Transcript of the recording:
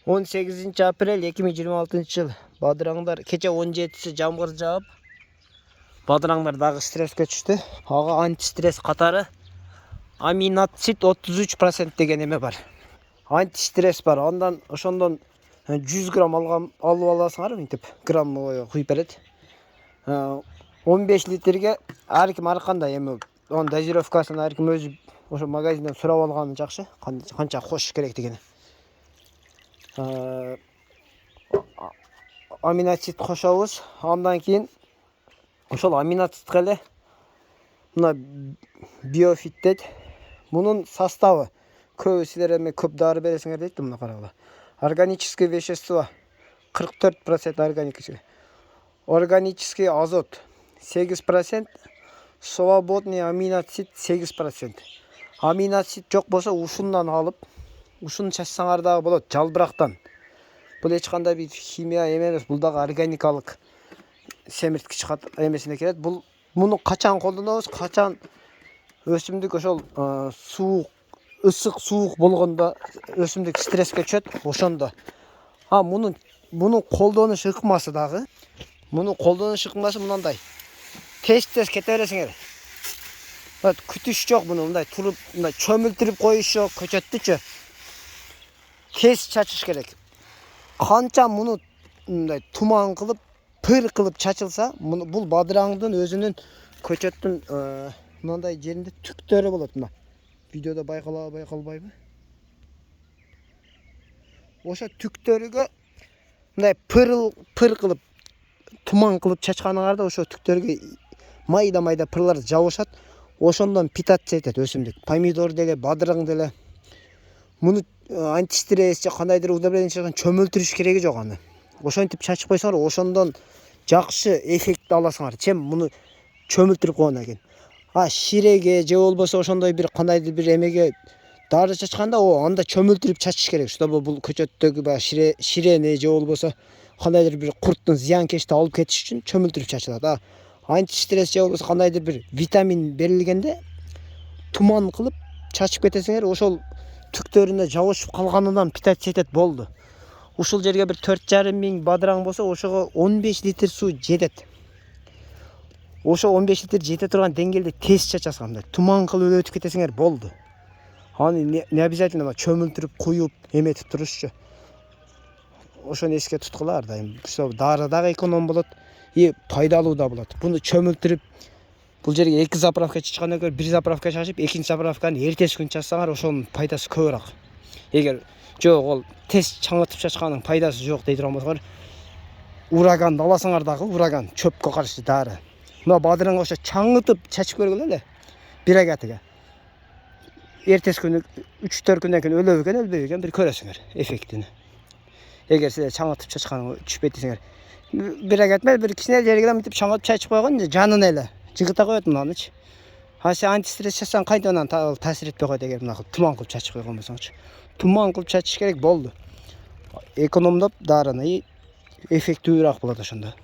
18 aprel 2026 жыл. Бадыраңдар кече 17-си жамгыр жаап, бадыраңдар дагы стресске түштү. Ага антистресс катары аминацид 33% деген эме бар. Антистресс бар. Андан ошондон 100 грамм алып аласыңар, мынтип грамм куюп берет. 15 литрге ар ким ар кандай эме. Онун дозировкасын ар ким өзү ошо магазинден сурап алганы жакшы. Канча кош керек деген. Аминацид кошобуз. Андан кийин ошол аминацидке эле мына биофит дейт. Мунун составы көбү силер эме көп дары бересиңер дейт, мына карагыла. Органическое вещество 44% органический. Органический азот 8%, свободный аминацид 8%. Аминацид жок болсо ушундан алып, ушуну чачсаңар дагы болот, жалбырактан. Бул эч кандай бир химия эмес, бул дагы органикалык семирткич эмесине келет. Муну качан колдонобуз? Качан өсүмдүк ошол суук, ысык суук болгондо өсүмдүк стресске түшөт, ошондо. Муну колдонуш ыкмасы дагы. Муну колдонуш ыкмасы мындай. Тез кете бересиңер. Вот күтүш жок муну, мындай туруп, мындай чөмүлтүрүп коюш жок, көчөттүчү. Тез чачыш керек. Канча муну мындай туман кылып, пыр кылып чачылса, бул бадыраңдын өзүнүн көчөттүн мындай жеринде түктөрү болот. Мына видеодо байкалбайбы? Ошо түктөрүгө мындай пыр кылып, туман кылып чачканыңарда ошо түктөргө майда пырлар жабышат. Ошондон питаться этет өсүмдүк. Помидор деле, бадырың деле. Муну антистресс же кандайдыр удобрение чөмүлтүрүш кереги жок аны. Ошентип чачып койсоңор, ошондон жакшы эффект аласыңар. Чем муну чөмүлтүрүп койгондон кийин. Ширеге же болбосо ошондой бир кандайдыр бир эмеге дары чачканда, анда чөмүлтүрүп чачыш керек. Чтобы бул көчөттөгү ширени же болбосо кандайдыр бир курттун зыянкечти алып кетиш үчүн чөмүлтүрүп чачылат. Антистресс же болбосо кандайдыр бир витамин берилгенде туман кылып чачып кетесиңер, ошол түктөрүнө жабышып калганынан питаться этет, болду. Ушул жерге бир 4,5 миң бадыраң болсо, ошого 15 литр суу жетет. Ошо 15 литр жете турган деңгээлде тез чачасыңар. Туман кылып өтүп кетесиңер, болду. Аны не обязательно чөмүлтүрүп куюп эметип турушчу. Ошону эске туткула ар дайым. Дары дагы эконом болот, пайдалуу да болот. Буну чөмүлтүрүп бул жерге 2 заправка чачкандан көрө 1 заправка чачып, 2 заправканы эртеси күн чачсаңар, ошонун пайдасы көбүрөөк. Эгер жок, ол тез чаңытып чачканын пайдасы жок дей турган болсоңор, ураганды аласыңар дагы, ураган чөпкө каршы дары. Мына бадыраңга ошо чаңытып чачып көргүлө эле. Бир агатыга. Эртеси күнү 3-4 күндөн кийин өлөбү экен, өлбөйбү экен, бир көрөсүңөр эффектини. Эгер силер чаңытып чачканы түшпөйт десеңер, бир агат эмес, бир кичине жерге мынтип чаңытып чачып койгон, жанына эле жыгыта коет мынанычы. Сен антистресс чачсаң кайда анан таасир этпей койот, эгер мына туман кылып чачып койгон болсоңчу. Туман кылып чачыш керек, болду. Экономдоп дарыны, эффектүүрөөк болот ошондо.